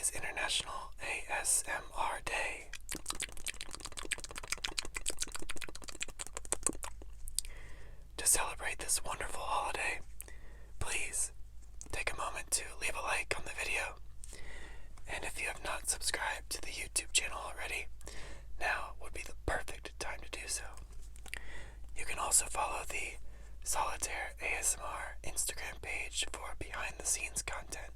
is International ASMR Day. To celebrate this wonderful holiday, please take a moment to leave a like on the video. And if you have not subscribed to the YouTube channel already, now would be the perfect time to do so. You can also follow the Solitaire ASMR Instagram page for behind the scenes content.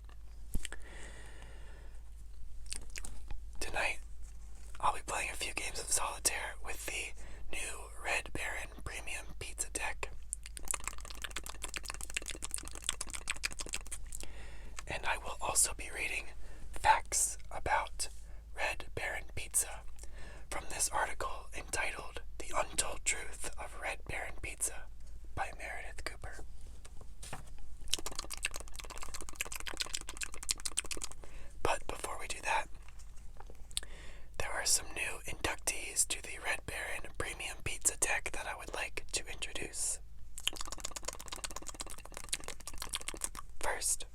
Tonight, I'll be playing a few games of Solitaire with the new Red Baron Premium Pizza deck. And I will also be reading facts about Red Baron Pizza from this article entitled The Untold Truth of Red Baron Pizza by Meredith Cooper. But before we do that, there are some new inductees to the Red Baron Premium Pizza deck that I would like to introduce. First,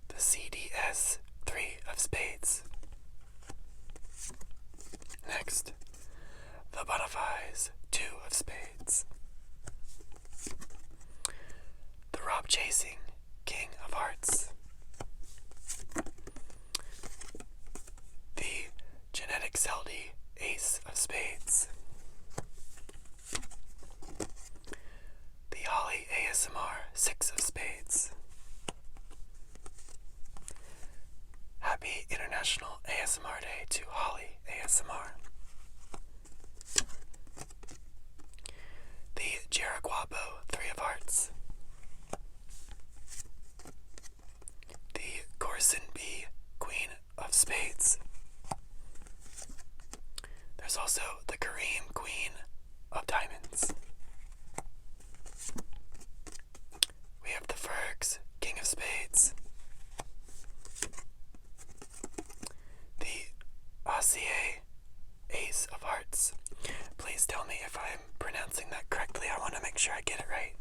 the CDS 3 of Spades. Next, the Bonafides 2 of Spades. The Rob Chasing King of Hearts. The Genetic Zeldy Ace of Spades. The Holly ASMR 6 of Spades. Happy International ASMR Day to Holly ASMR. The Jeriquapo 3 of Hearts. The Corson B Queen of Spades. There's also the Kareem Queen of Diamonds. We have the Fergs King of Spades. The Acier Ace of Hearts. Please tell me if I'm pronouncing that correctly. I want to make sure I get it right.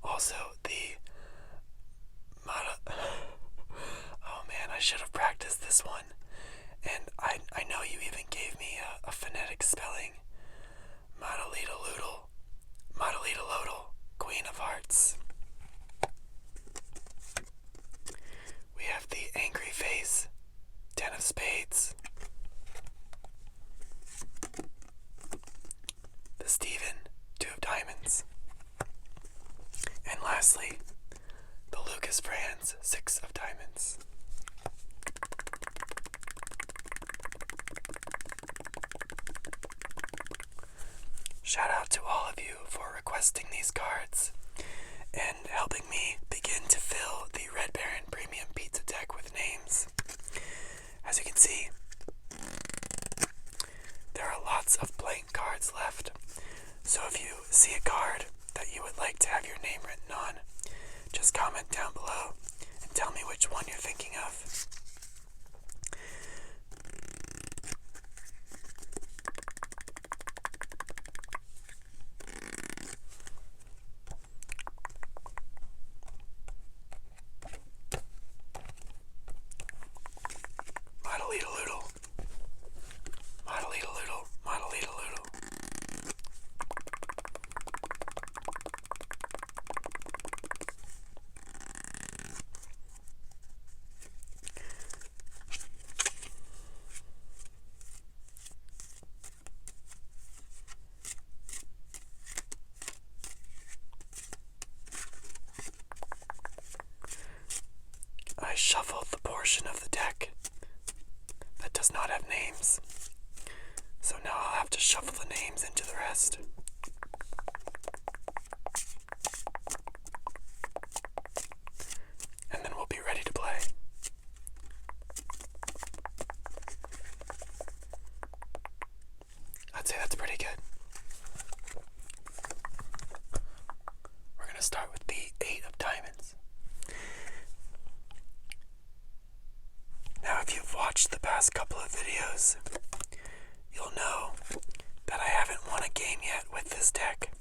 Also, the Oh man, I should have practiced this one. And I know you even gave me a phonetic spelling. Madalita Lodal, Queen of Hearts. We have the Angry Face 10 of Spades. The Stephen 2 of Diamonds. And lastly, the Lucas Franz 6 of Diamonds. Shout out to all of you for requesting these cards and helping me begin to fill the Red Baron Premium Pizza deck with names. As you can see, there are lots of blank cards left. So if you see a card that you would like to have your name written on, just comment down below and tell me which one you're thinking of. I shuffled the portion of the deck that does not have names. So now I'll have to shuffle the names into the rest. And then we'll be ready to play. I'd say that's pretty good. We're going to start with the 8 of Diamonds. Now, if you've watched the past couple of videos, you'll know that I haven't won a game yet with this deck.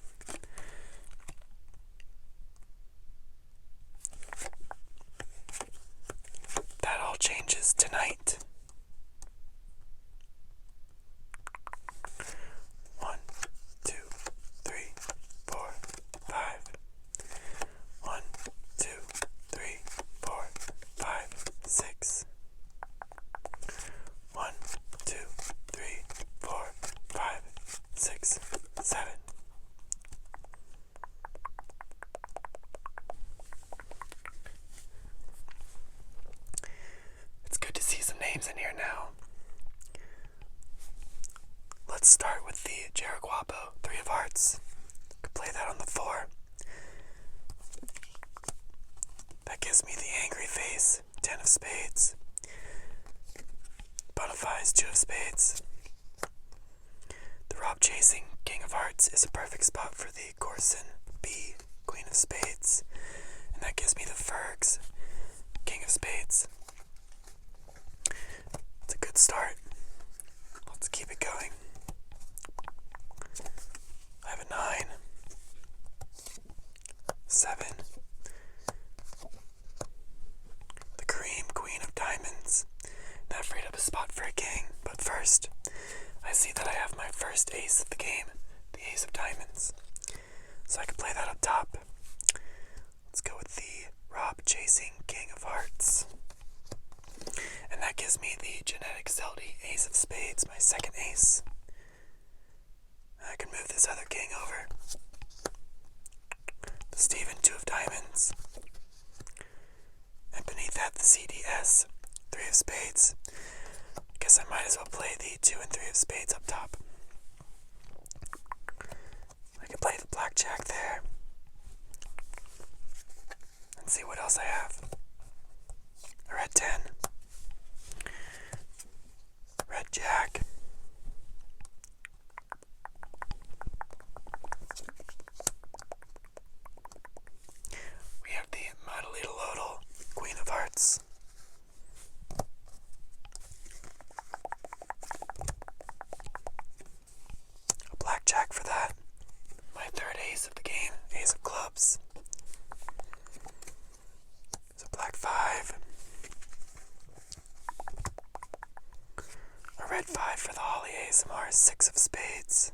of spades. Bonafide's 2 of spades. The Rob chasing king of hearts is a perfect spot for the Corson B, queen of spades. And that gives me the Fergs, king of spades. It's a good start. Let's keep it going. I have a 9, 7, the cream queen of diamonds. That freed up a spot for a king, but first, I see that I have my first ace of the game, the ace of diamonds. So I can play that up top. Let's go with the Rob chasing king of hearts. And that gives me the genetic Zeldy ace of spades, my second ace. I can move this other king over. The Steven 2 of diamonds. And beneath that, the CDS 3 of spades. I guess I might as well play the 2 and 3 of spades up top. I can play the blackjack there. And see what else I have. A red 10. Red jack. We have the Madalita Lodal, queen of hearts. A blackjack for that. My third ace of the game, ace of clubs. It's a black 5. A red 5 for the Holly ASMR, 6 of spades.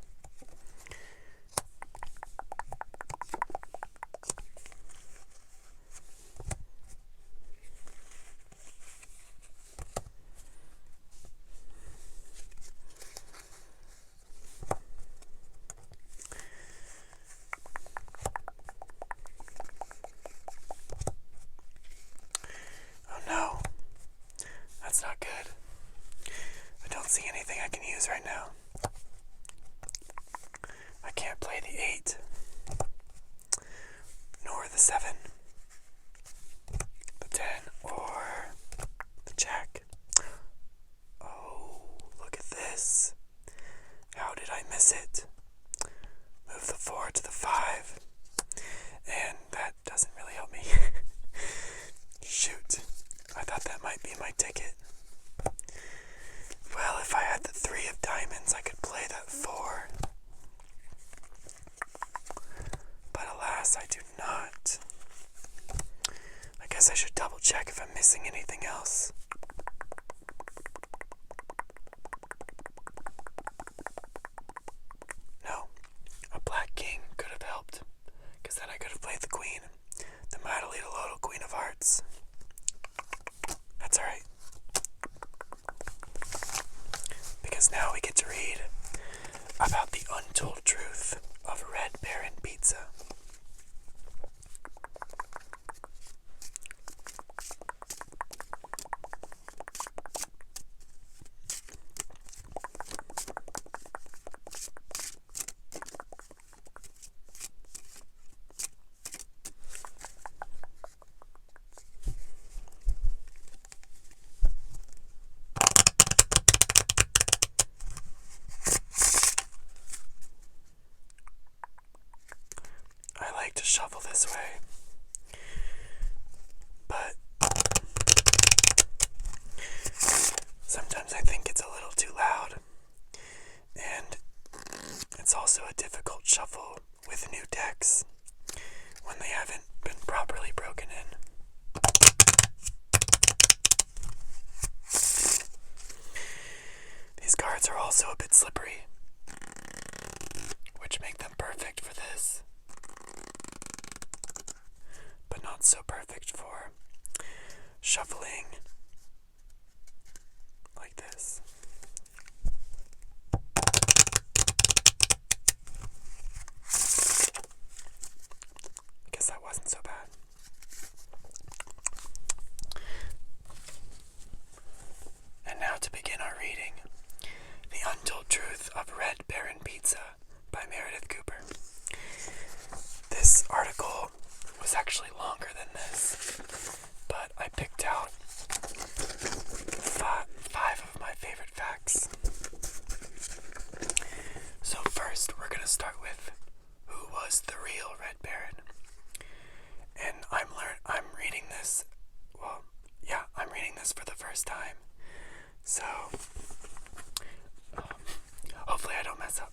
Oh no, that's not good. I don't see anything I can use right now. I can't play the 8, nor the 7, the 10, or the jack. Oh, look at this. How did I miss it? Move the 4 to the 5, and that doesn't really help me. Shoot, I thought that might be my ticket. Well, if I had the 3 of diamonds, I could play that 4. But alas, I do not. I guess I should double check if I'm missing anything else. No, a black king could have helped, because then I could have played the queen, the Madalita Lodal, queen of hearts. That's alright. Because now we get to read about the untold truth of Red Baron Pizza. To shuffle this way, but sometimes I think it's a little too loud, and it's also a difficult shuffle with new decks when they haven't been properly broken in. These cards are also a bit slippery, which make them perfect for this, but not so perfect for shuffling like this. I guess that wasn't so bad. first time. So, hopefully I don't mess up.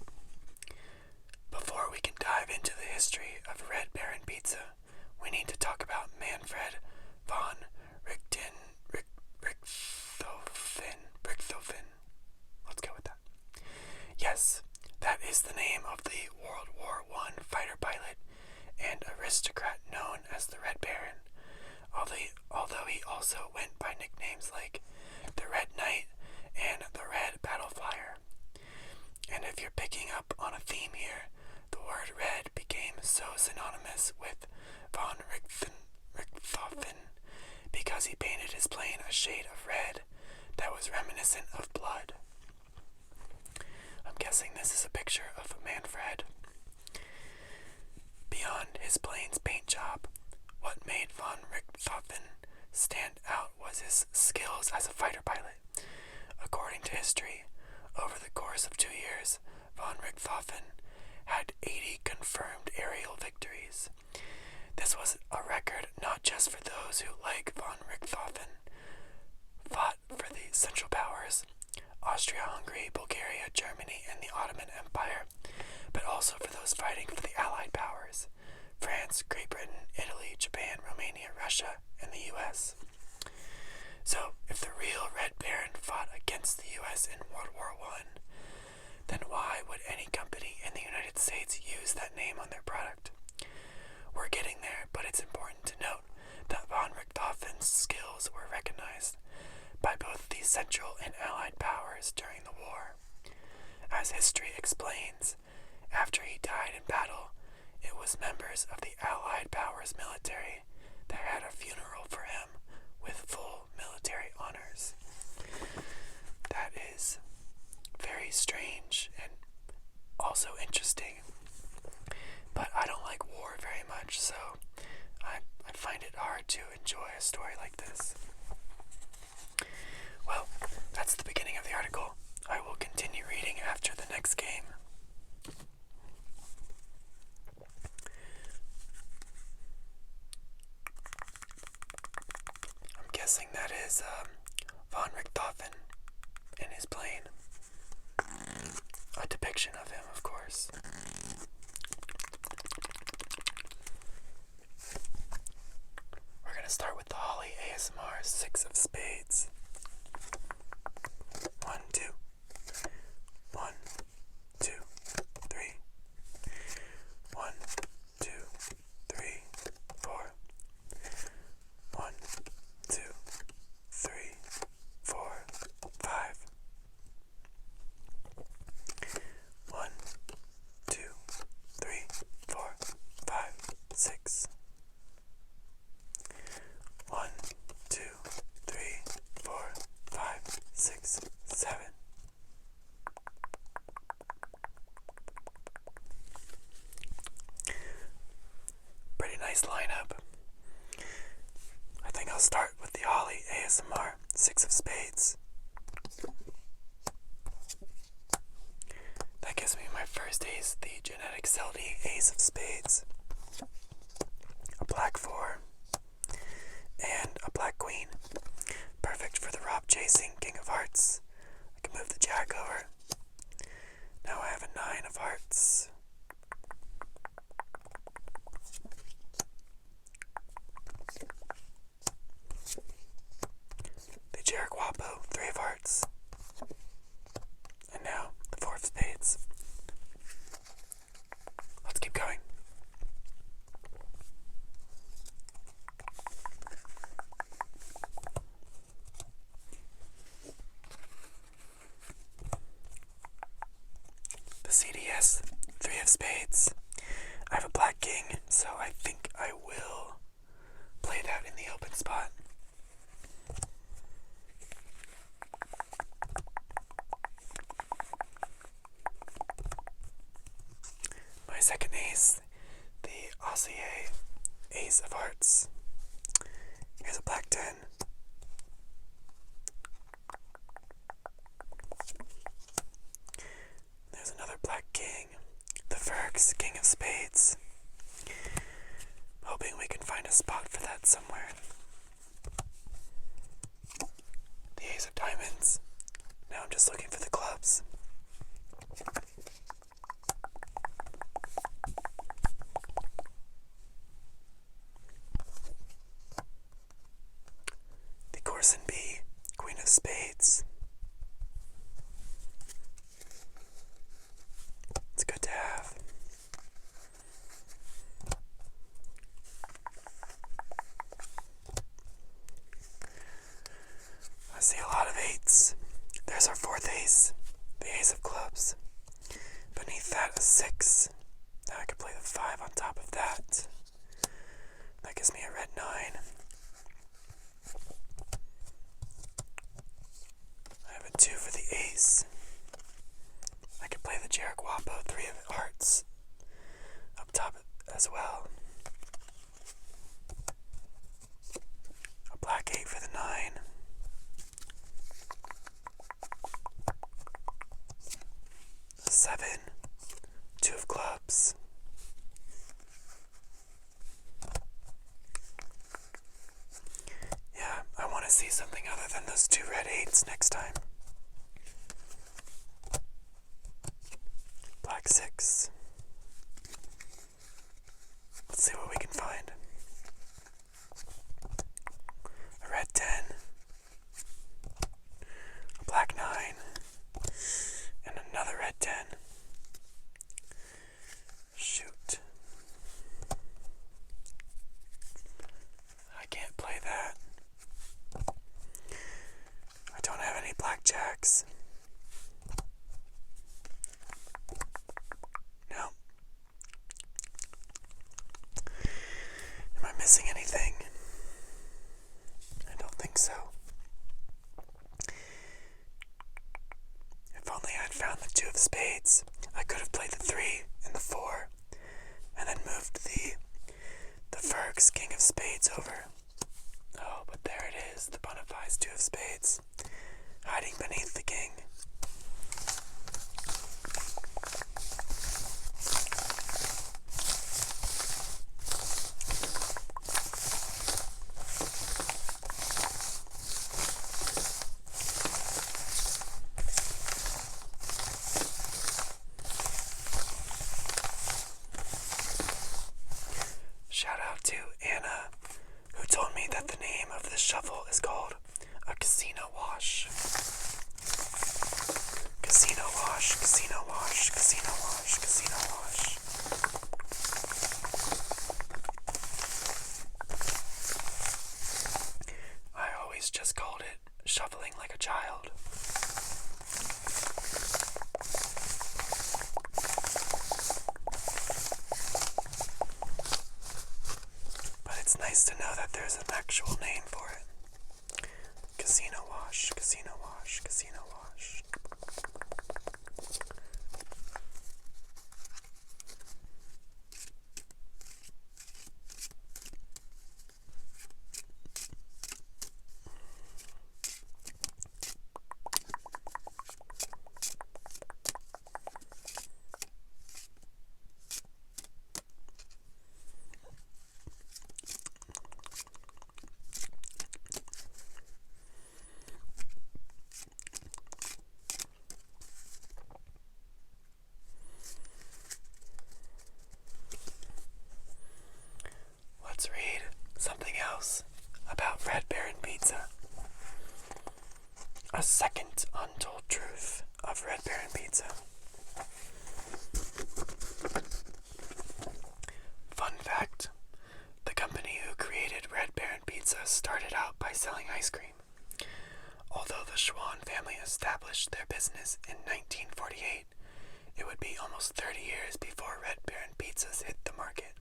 Before we can dive into the history of Red Baron Pizza, we need to talk about Manfred von Richthofen. Let's go with that. Yes, that is the name of the World War I fighter pilot and aristocrat known as the Red Baron, although he also went by nicknames like the Red Knight and the Red Battle Flyer. And if you're picking up on a theme here, the word red became so synonymous with von Richthofen because he painted his plane a shade of red that was reminiscent of blood. I'm guessing this is a picture of Manfred. Beyond his plane's paint job, what made von Richthofen stand out was his skills as a fighter pilot. According to history, over the course of 2 years, von Richthofen had 80 confirmed aerial victories. This was a record not just for those who, like von Richthofen, fought for the Central Powers, Austria-Hungary, Bulgaria, Germany, and the Ottoman Empire, but also for those fighting for the Allied Powers, France, Great Britain, Italy, Japan, Romania, Russia, and the U.S. So, if the real Red Baron fought against the U.S. in World War I, then why would any company in the United States use that name on their product? We're getting there, but it's important to note that von Richthofen's skills were recognized by both the Central and Allied powers during the war. As history explains, after he died in battle, it was members of the Allied powers military that had a funeral for him with full military honors. That is very strange and also interesting, but I don't like war very much, so I find it hard to enjoy a story like this. Well, that's the beginning of the article. I will continue reading after the next game. I'm guessing that is von Richthofen in his plane. A depiction of him, of course. We're going to start with the Holly ASMR 6 of Spades. 1, 2. 1, 2, 3. 1, 2, 3, 4. 1, 2, 3, 4, 5. 1, 2, 3, 4, 5, 6. 1, 2, 3, 4, 5, 6, 7. Pretty nice lineup. I think I'll start with the Holly ASMR 6 of Spades. That gives me my first ace, the Genetic Seldy Ace of Spades. A black 4 and a black queen. Perfect for the Rob chasing King of Hearts. I can move the Jack over. Now I have a 9 of Hearts. The Jericho 3 of Hearts. And now the 4 of Spades. Let's keep going. The CDS 3 of Spades. I have a black king, so I think I will play that in the open spot. My second ace, the Aussier Ace of Hearts. Here's a black 10. There's another black king, the Ferx King of Spades. Hoping we can find a spot for that somewhere. just looking for the clubs. The Corson B, Queen of Spades. It's good to have. I see a lot of eights. There's our fourth ace, the ace of clubs. Beneath that, a 6. Now I could play the 5 on top of that. That gives me a red 9. I have a 2 for the ace. I could play the Jericho 3 of hearts up top as well. A black 8 for the 9. A 7. 2 of clubs. Yeah, I want to see something other than those 2 red 8s next time. Black 6. Let's see what we can find. A red 10. A black 9. And another red 10. Shoot. I can't play that. I don't have any blackjacks. No. Am I missing anything? I don't think so. If only I'd found the 2 of spades, I could have played the 3 and the 4, and then moved the Ferg's King of Spades over. Oh, but there it is, the bona fides 2 of spades, hiding beneath the king. Shout out to Anna, who told me that the name of this shuffle is called a casino wash. Casino wash, casino wash, casino wash, casino wash. I always just called it shuffling like a child. It's nice to know that there's an actual name for it. Casino wash, casino wash, casino wash. Let's read something else about Red Baron Pizza. A second untold truth of Red Baron Pizza. Fun fact, the company who created Red Baron Pizza started out by selling ice cream. Although the Schwann family established their business in 1948, it would be almost 30 years before Red Baron Pizzas hit the market.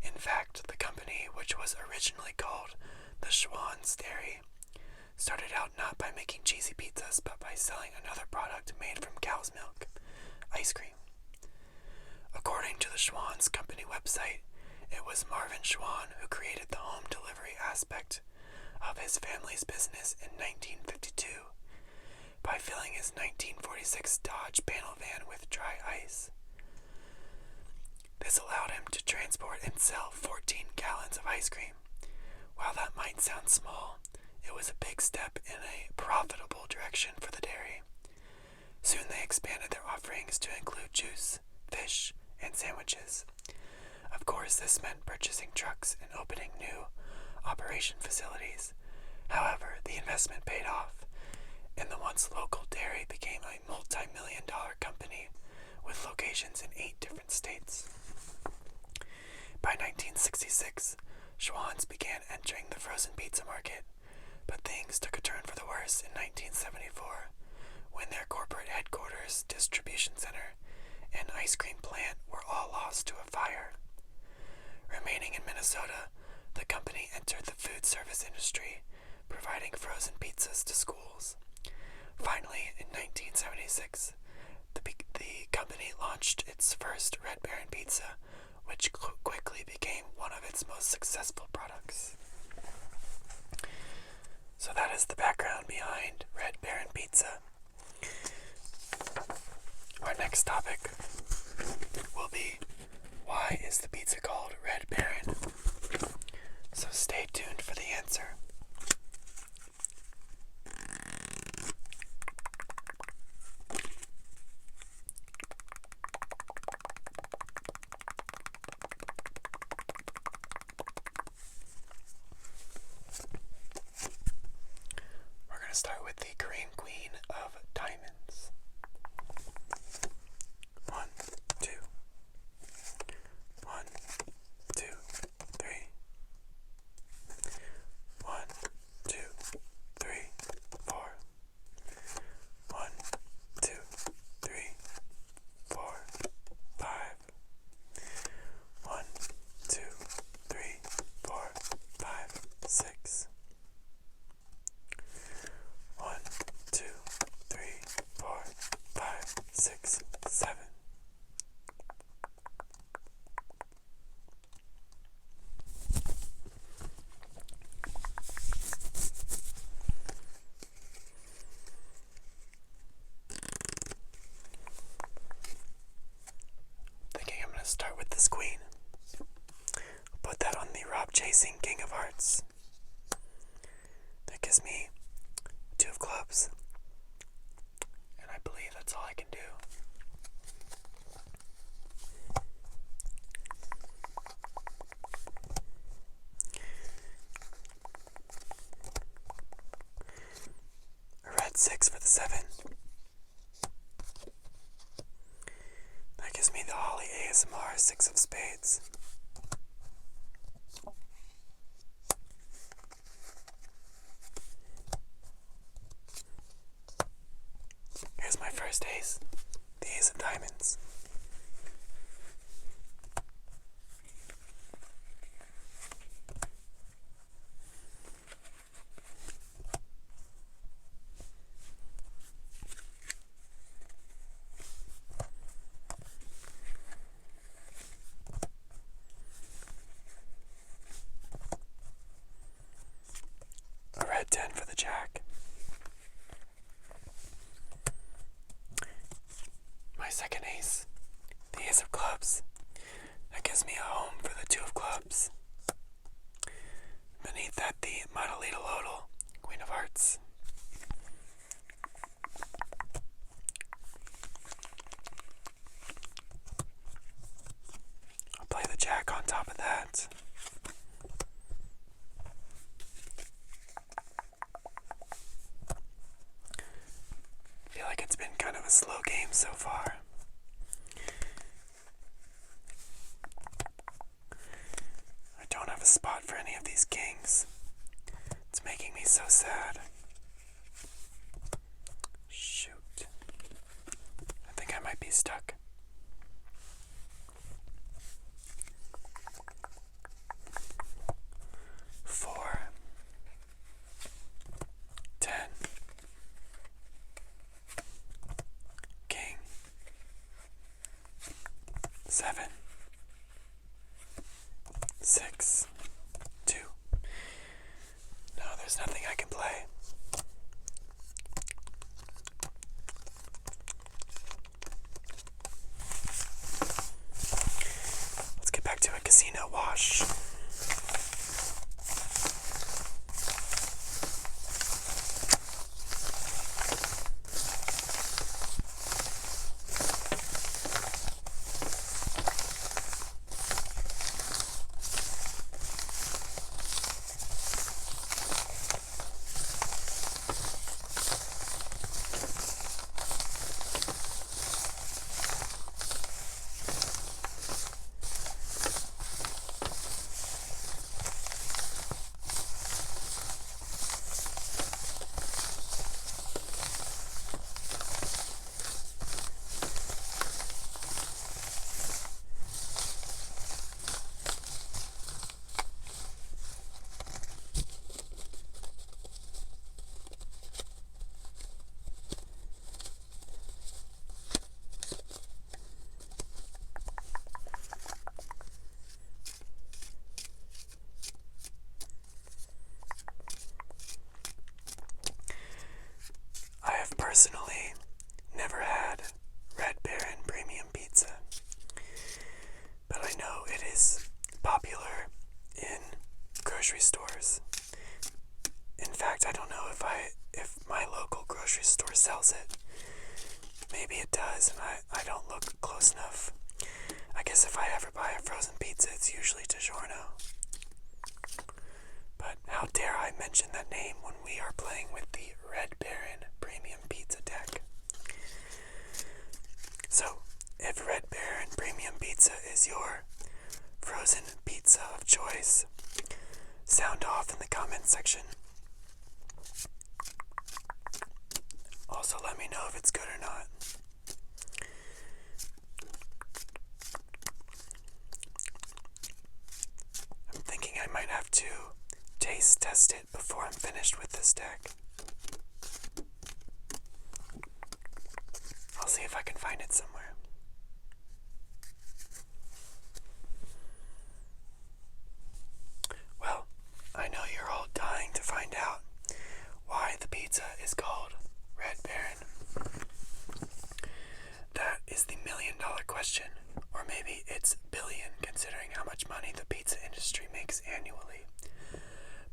In fact, the company, which was originally called the Schwann's Dairy, started out not by making cheesy pizzas, but by selling another product made from cow's milk, ice cream. According to the Schwann's company website, it was Marvin Schwann who created the home delivery aspect of his family's business in 1952 by filling his 1946 Dodge panel van with dry ice. This allowed him to transport and sell 14 gallons of ice cream. While that might sound small, it was a big step in a profitable direction for the dairy. Soon they expanded their offerings to include juice, fish, and sandwiches. Of course, this meant purchasing trucks and opening new operation facilities. However, the investment paid off, and the once local dairy became a multi-million-dollar company with locations in 8 different states. By 1966, Schwann's began entering the frozen pizza market, but things took a turn for the worse in 1974, when their corporate headquarters, distribution center, and ice cream plant were all lost to a fire. Remaining in Minnesota, the company entered the food service industry, providing frozen pizzas to schools. Finally, in 1976, the company launched its first Red Baron pizza, which quickly became one of its most successful products. So that is the background behind Red Baron pizza. Our next topic will be, why is the pizza called Red Baron? So stay tuned for the answer. We're going to start with the Korean Queen of Diamonds. 1, 2. 1, 2, 3. 1, 2, 3, 4. 1, 2, 3, 4, 5. 1, 2, 3, 4, 5, 6. 1, 2, 3, 4, 5, 6, 7. Thinking I'm going to start with this queen. Put that on the Rob Chasing King of Hearts. That gives me 2 of clubs. And I believe that's all I can do. A red 6 for the 7. That gives me the Holly ASMR 6 of spades. Here's my first ace, the Ace of Diamonds. A red 10 for the Jack. My second ace, the Ace of Clubs. That gives me a home for the 2 of Clubs. Beneath that, the Madalita Lodal, Queen of Hearts. I'll play the Jack on top of that. I feel like it's been kind of a slow game so far. I don't have a spot for any of these kings. It's making me so sad. Shoot. I think I might be stuck. Four. 10. King. 7. 6. 2. No, there's nothing I can play. Let's get back to a casino wash. don't know if my local grocery store sells it. Maybe it does, and I don't look close enough. I guess if I ever buy a frozen pizza, it's usually DiGiorno. But how dare I mention that name when we are playing with the Red Baron Premium Pizza deck. So, if Red Baron Premium Pizza is your frozen pizza of choice, sound off in the comment section. Also, let me know if it's good or not. I'm thinking I might have to taste test it before I'm finished with this deck. I'll see if I can find it somewhere. Well, I know you're all dying to find out why the pizza is called Red Baron. That is the million-dollar question, or maybe it's billion, considering how much money the pizza industry makes annually.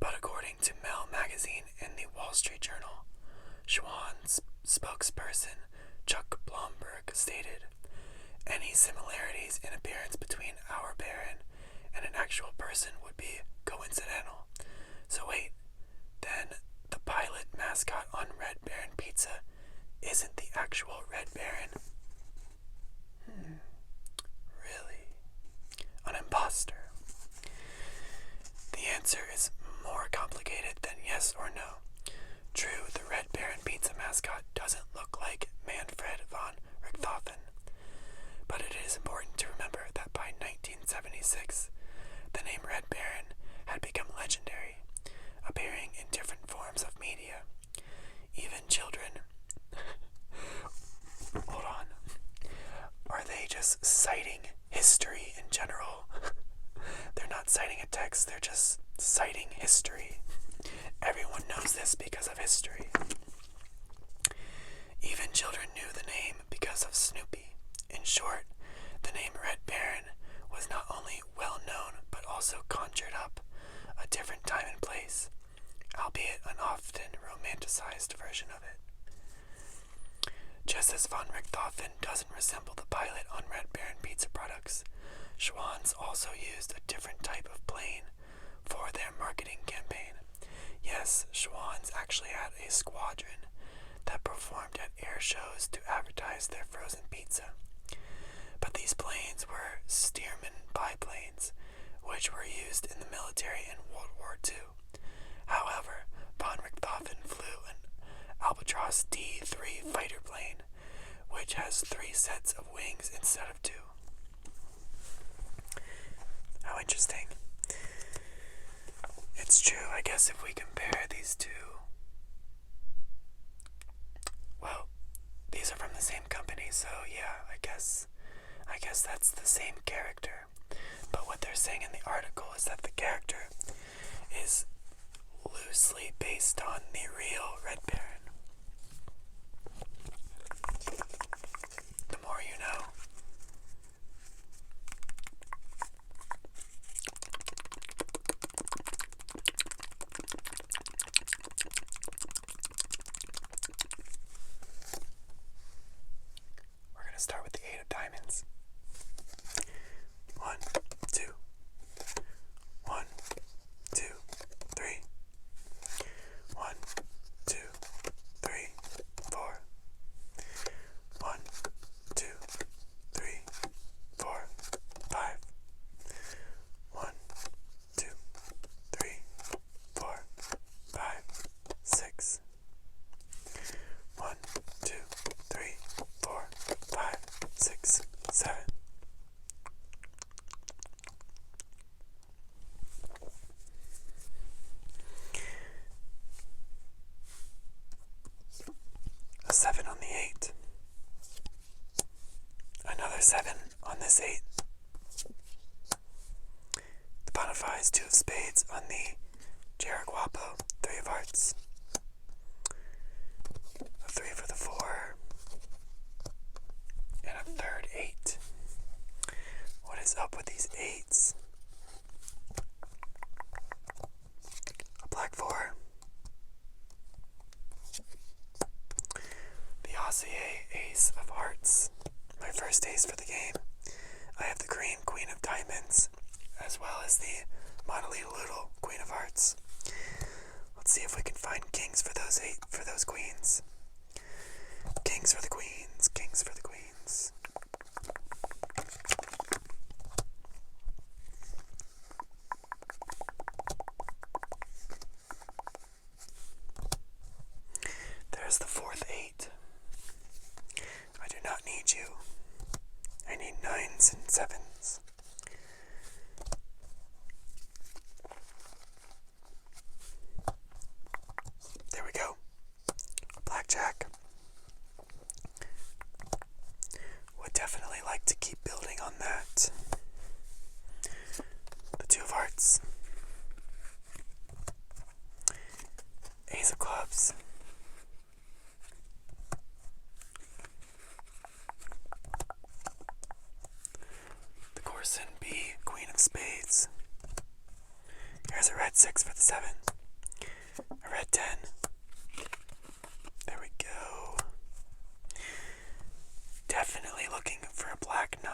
But according to Mel magazine and the Wall Street Journal, Schwann's spokesperson Chuck Blomberg stated, "Any similarities in appearance between our Baron and an actual person would be coincidental." So wait, then the pilot mascot on Red Baron Pizza isn't the actual Red Baron? Really? An imposter? The answer is more complicated than yes or no. True, the Red Baron Pizza mascot doesn't look like Manfred von Richthofen, but it is important to remember that by 1976, the name Red Baron had become legendary, appearing in different forms of media. Even children... Hold on. Are they just citing history in general? They're not citing a text, they're just citing history. Everyone knows this because of history. Even children knew the name because of Snoopy. In short, the name Red Baron was not only well known, but also conjured up a different time and place, albeit an often romanticized version of it. Just as von Richthofen doesn't resemble the pilot on Red Baron pizza products, Schwann's also used a different type of plane for their marketing campaign. Yes, Schwann's actually had a squadron that performed at air shows to advertise their frozen pizza. But these planes were Stearman biplanes, which were used in the military in World War II. However, von Richthofen flew an Albatros D-3 fighter plane, which has 3 sets of wings instead of 2. How interesting. It's true, I guess if we compare these two, well, these are from the same company, so yeah, I guess that's the same character. But what they're saying in the article is that the character is loosely based on the real Red Baron. The more you know. We're going to start with the 8 of diamonds. 1, 2. 1, 2, 3. 1, 2, 3, 4. 1, 2, 3, 4, 5. 1, 2, 3, 4, 5, 6. 1, 2, 3, 4, 5, 6, 7. A 7 on the 8. Another 7 on this 8. The bona fides 2 of spades on the Jaraguapo 3 of hearts. A 3 for the 4. And a third 8. What is up with these 8s? A black 4. see a ace of hearts. My first ace for the game. I have the green queen of diamonds, as well as the Monolita Little queen of hearts. Let's see if we can find kings for those queens. Kings for the queens, kings for the queens. There's the fourth eight. I do not need you. I need nines and sevens. There we go. A blackjack. Would definitely like to keep building on that. The two of hearts. Ace of clubs. The Corson B, queen of spades. Here's a red 6 for the 7. A red 10. There we go. Definitely looking for a black 9.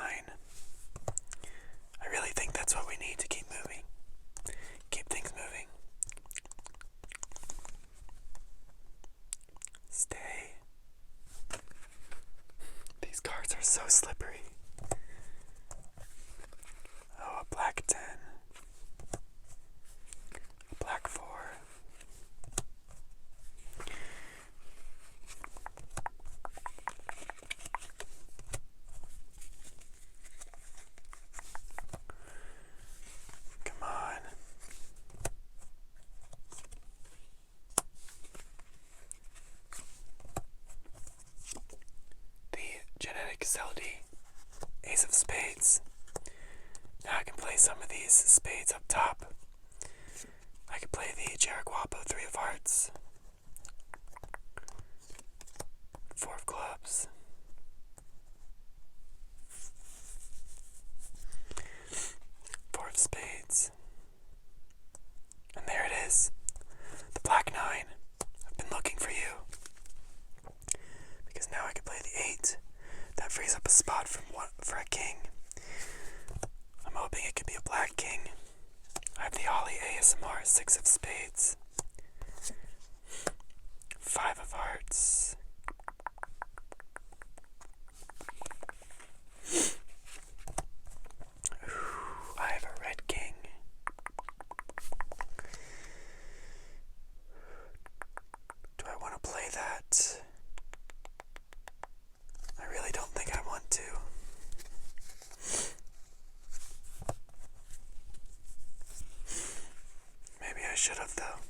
I really think that's what we need to keep moving. Keep things moving. Stay. These cards are so slippery. Oh, a black 10. A black 4. Come on. The genetic Zeldy, ace of spades. Now I can play some of these spades up top. I can play the Jeriquapo 3 of hearts. 4 of clubs. 4 of spades. And there it is. The black 9. I've been looking for you. Because now I can play the 8. That frees up a spot for a king. I'm hoping it could be a black king. I have the Ollie ASMR 6 of spades. 5 of hearts. Ooh, I have a red king. Do I want to play that? I really don't think I want to. Maybe I should have, though.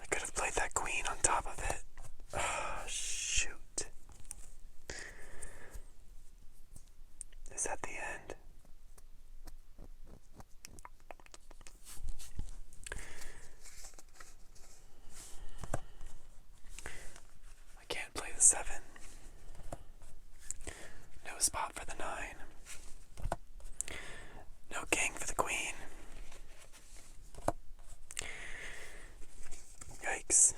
I could have played that queen on top of it. Oh, shoot. Is that the end? I can't play the 7. No spot for the 9. No king for the queen. Yikes.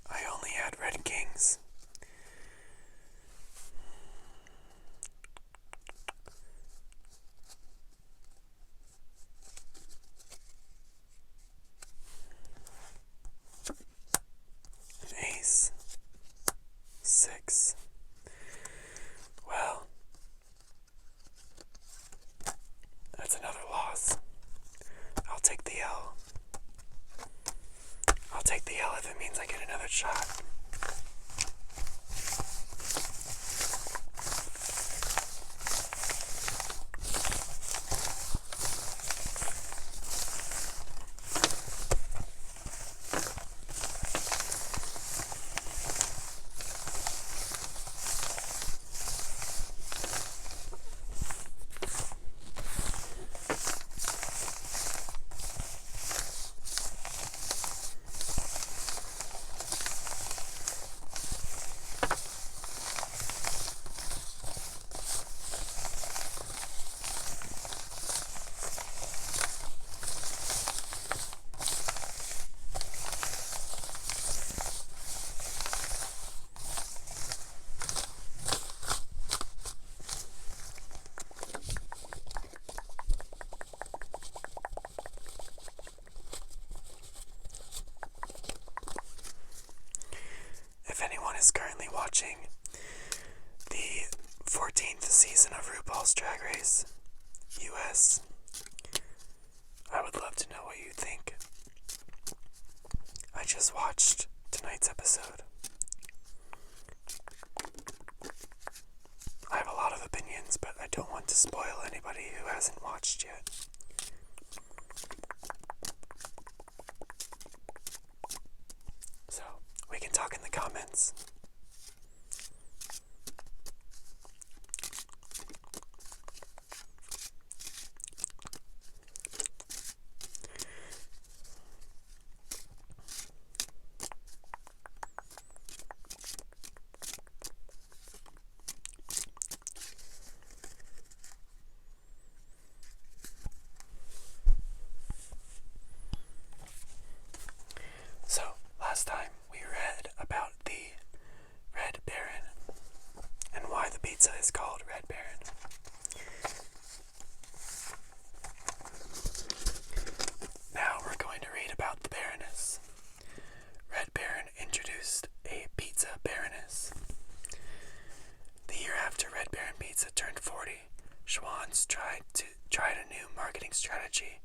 I only had red kings. An ace. 6. Well, that's another loss. I'll take the L. I'll take the L if it means I get another shot. watching the 14th season of RuPaul's Drag Race US. I would love to know what you think. I just watched tonight's episode. I have a lot of opinions, but I don't want to spoil anybody who hasn't watched yet. So, we can talk in the comments. So, last time we read about the Red Baron and why the pizza is called Red Baron. Now we're going to read about the Baroness. Red Baron introduced a Pizza Baroness. The year after Red Baron Pizza turned 40, Schwann's tried a new marketing strategy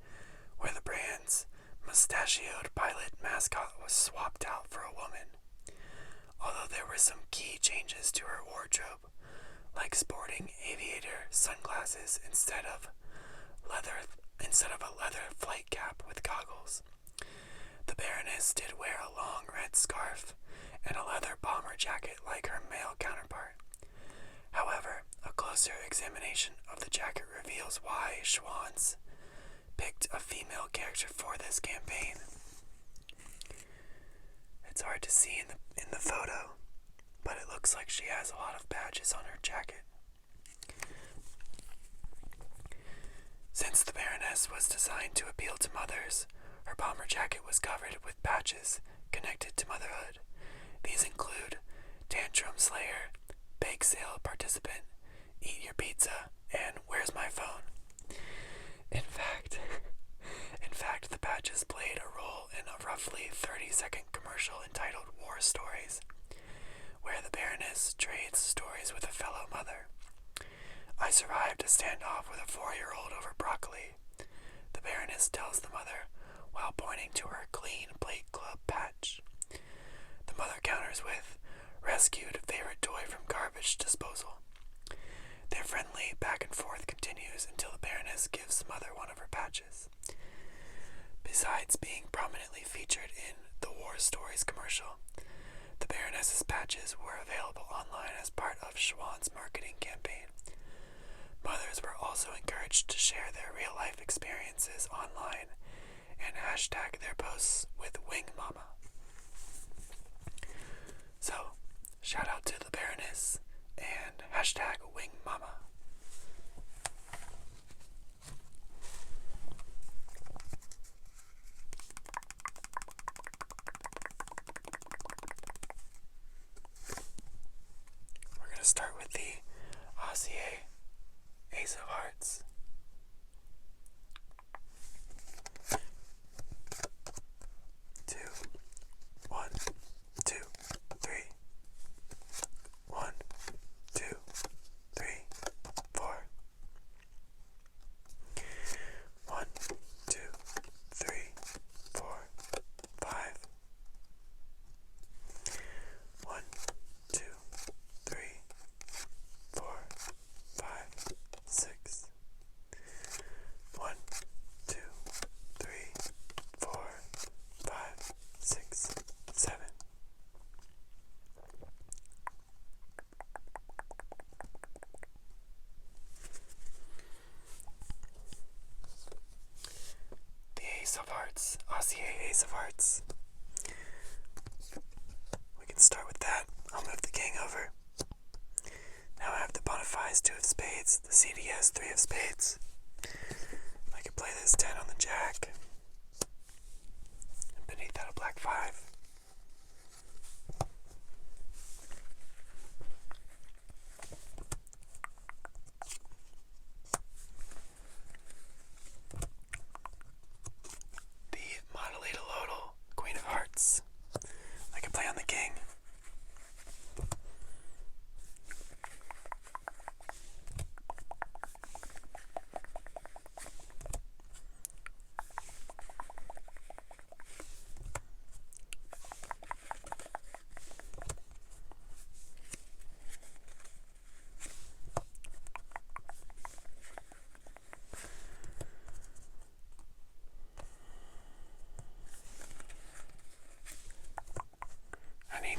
where the brand's mustachioed pilot mascot was swapped out for a woman. Although there were some key changes to her wardrobe, like sporting aviator sunglasses instead of a leather flight cap with goggles. The Baroness did wear a long red scarf and a leather bomber jacket like her male counterpart. However, a closer examination of the jacket reveals why Schwann's picked a female character for this campaign. It's hard to see in the photo, but it looks like she has a lot of badges on her jacket. Since the Baroness was designed to appeal to mothers, her bomber jacket was covered with patches connected to motherhood. These include Tantrum Slayer, Bake Sale Participant, Eat Your Pizza, and Where's My Phone? In fact, the patches played a role in a roughly 30-second commercial entitled War Stories, where the Baroness trades stories with a fellow mother. I survived a standoff with a 4-year-old over broccoli, the Baroness tells the mother while pointing to her Clean Plate Club patch. The mother counters with rescued favorite toy from garbage disposal. Their friendly back and forth continues until the Baroness gives the mother one of her patches. Besides being prominently featured in the War Stories commercial, the Baroness's patches were available online as part of Schwann's marketing campaign. Mothers were also encouraged to share their real-life experiences online and hashtag their posts with Wing Mama. So, shout out to the Baroness and hashtag Wing Mama. We're going to start with the RCA Ace of Hearts. 2, 1, 2, 3. 1, 2, 3, 4. 1, 2, 3, 4, 5. 1, 2, 3, 4, 5, 6. 1, 2, 3, 4, 5, 6, 7. The Ace of Hearts, RCA Ace of Hearts. We can start with that. I'll move the king over. Now I have the Bonafides 2 of Spades, the CDS 3 of Spades. I can play this 10 on the Jack. And beneath that a Black 5. The Modelita Lodal, Queen of Hearts. I can play on the king.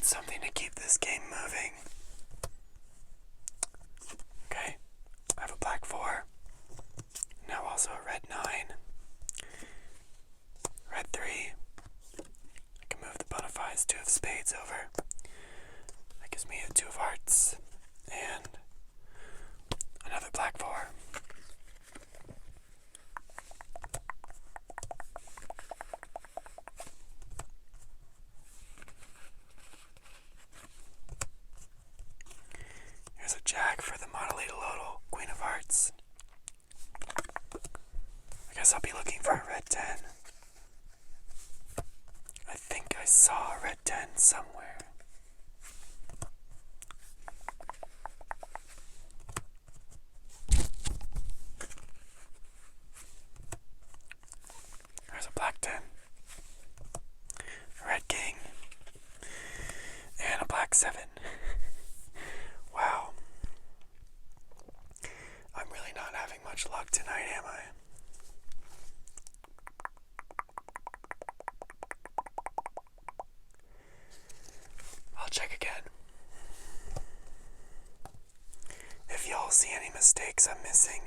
need something to keep this game moving. Okay, I have a black 4. Now also a red 9. Red 3. I can move the bona fides 2 of spades over. That gives me a 2 of hearts. And another black 4. Here's a jack for the Modelito Queen of Hearts. I guess I'll be looking for a red 10. I think I saw a red 10 somewhere. There's a black 10. A red king. And a black 7. Wow. I'm really not having much luck tonight, am I? I'll check again. If y'all see any mistakes I'm missing,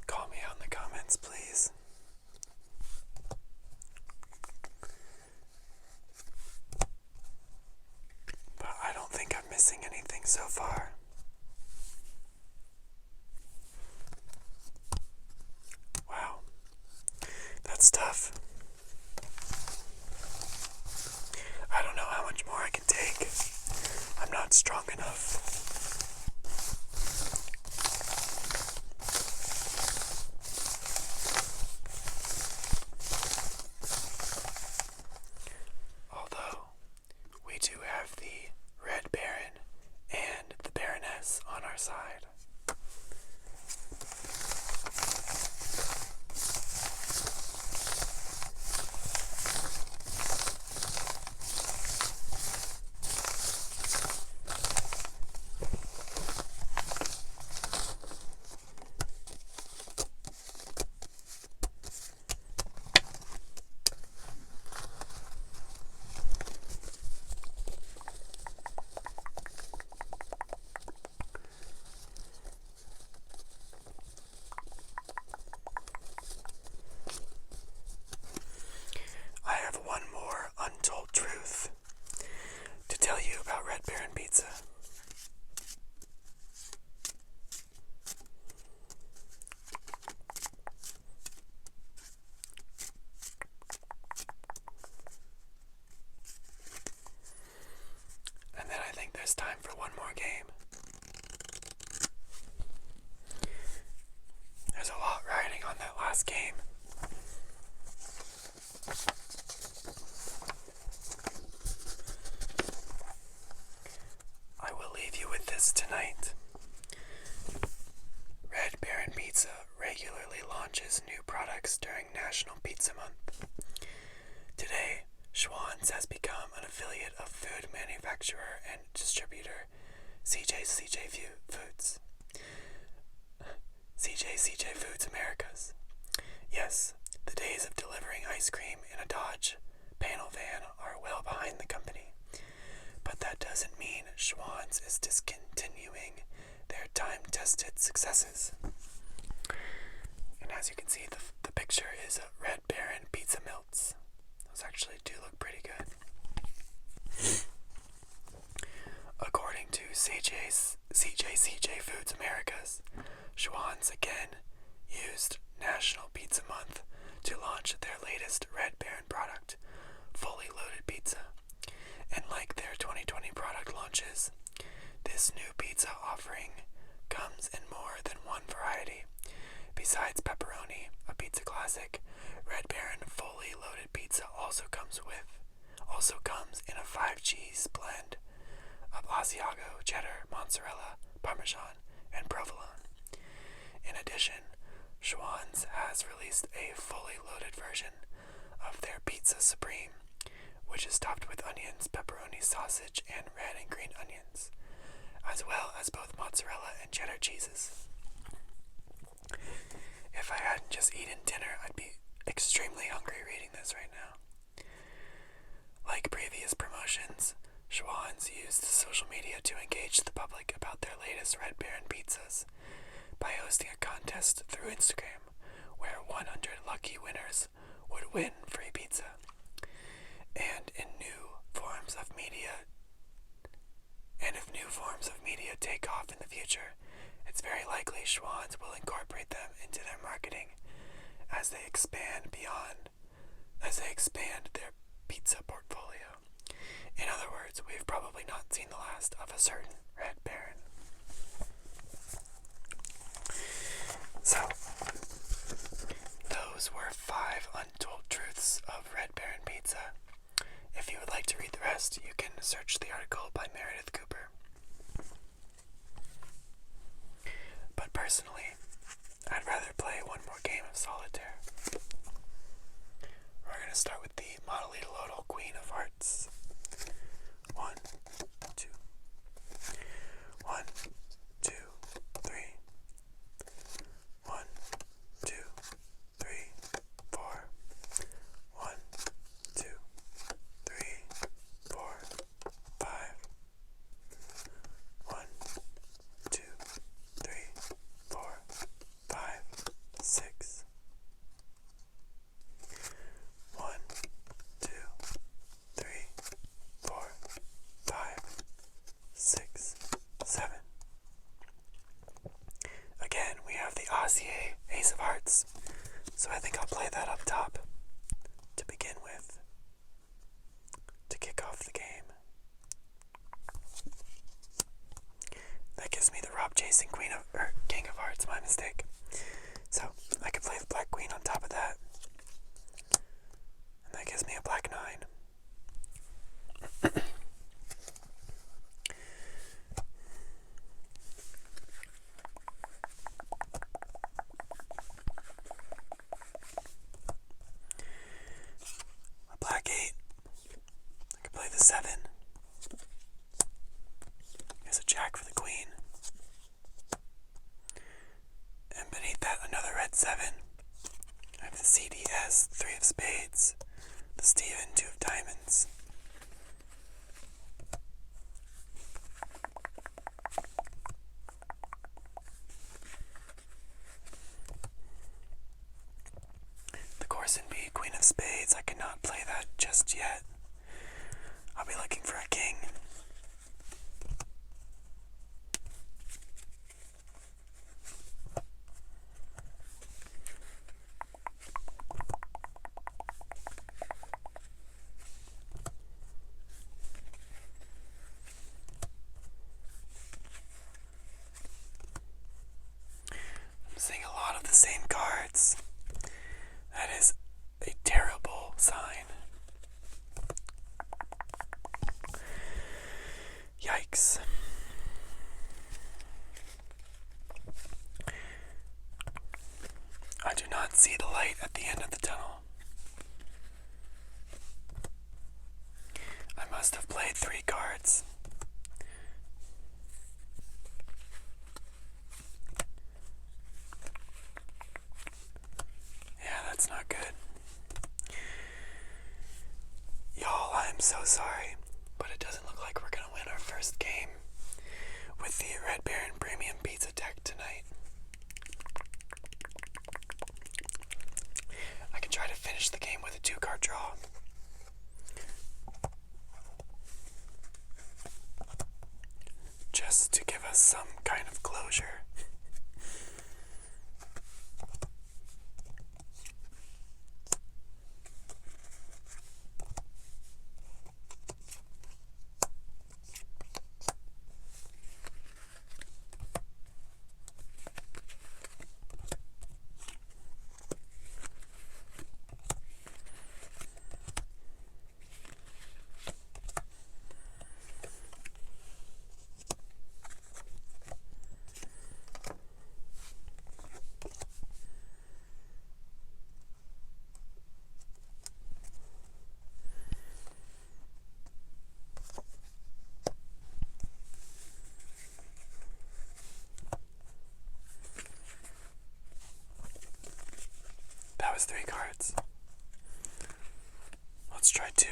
call me out in the comments, please. But I don't think I'm missing anything so far. Wow, that's tough. I don't know how much more I can take. I'm not strong enough. Although, we do have the Red Baron and the Baroness on our side. I have one more untold truth to tell you about Red Baron Pizza. And then I think there's time for one more game. There's a lot riding on that last game. I will leave you with this tonight. Red Baron Pizza regularly launches new products during National Pizza Month. Today, Schwann's has become an affiliate of food manufacturer and distributor CJ Foods. CJ Foods Americas. Yes, the days of delivering ice cream in a Dodge panel van are well behind the company. But that doesn't mean Schwann's is discontinuing their time-tested successes. And as you can see, the picture is a Red Baron Pizza Melts. Those actually do look pretty good. According to CJ Foods Americas, Schwann's again used National Pizza Month to launch their latest Red Baron product, Fully Loaded Pizza. And like their 2020 product launches, this new pizza offering comes in more than one variety. Besides pepperoni, a pizza classic, Red Baron Fully Loaded Pizza also comes in a 5-cheese blend of Asiago, cheddar, mozzarella, parmesan, and provolone. In addition, Schwann's has released a fully loaded version of their Pizza Supreme, which is topped with onions, pepperoni, sausage, and red and green onions, as well as both mozzarella and cheddar cheeses. If I hadn't just eaten dinner, I'd be extremely hungry reading this right now. Like previous promotions, Schwann's used social media to engage the public about their latest Red Baron pizzas by hosting a contest through Instagram where 100 lucky winners would win free pizza. And if new forms of media take off in the future, it's very likely Schwann's will incorporate them into their marketing as they expand their pizza portfolio. In other words, we've probably not seen the last of a certain Red Baron. So, those were 5 untold truths of Red Baron pizza. If you would like to read the rest, you can search the article by Meredith Cooper. But personally, I'd rather play one more game of Solitaire. We're going to start with the Modelito Queen of Hearts. 1, 2. 1, 2, 3. 1, 2, 3, 4. 1, 2, 3, 4, 5. 1, 2, 3, 4, 5, 6. 1, 2, 3, 4, 5, 6, 7. Again, we have the Aussie Ace of Hearts, so I think I'll play that up top to begin with, to kick off the game. That gives me the Rob chasing King of Hearts, my mistake. So, I could play the Black Queen on top of that, and that gives me a Black 9. A Black 8. I could play the 7. Here's a Jack for the Queen. And beneath that, another red 7. I have the CDS, 3 of Spades, the Steven, 2 of Diamonds. The Corson B, Queen of Spades, I cannot play that just yet. I'll be looking for a king. I'm seeing a lot of the same cards. That is a terrible sign. Yikes. I do not see the light at the end of the tunnel. I must have played 3 cards. Yeah, that's not good. Y'all, I'm so sorry, but it doesn't look like we're gonna win our first game with the Red Baron Premium Pizza deck tonight. I can try to finish the game with a 2-card draw. Just to give us some kind of closure. That was 3 cards. Let's try 2.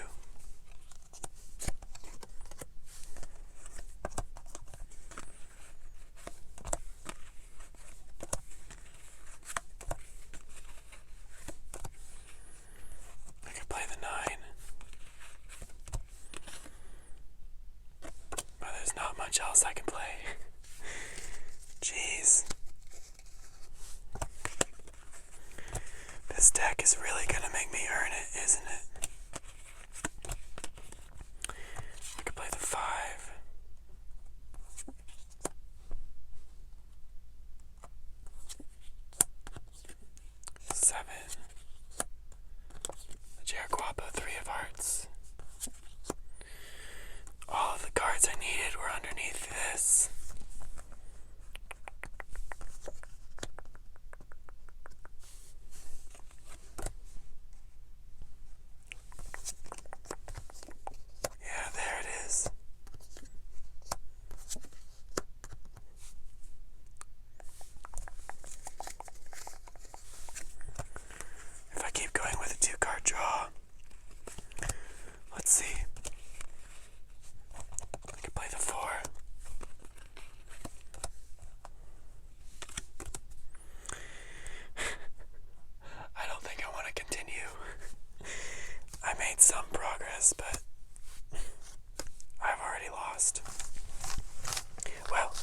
isn't it? I could play the 5. Seven. The Jeriquapo, 3 of hearts. All of the cards I needed were underneath this. Yeah, there it is. If I keep going with a 2-card draw, let's see. I could play the 4. I don't think I want to continue. I made some progress, but I've already lost. Well,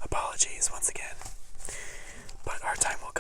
apologies once again, but our time will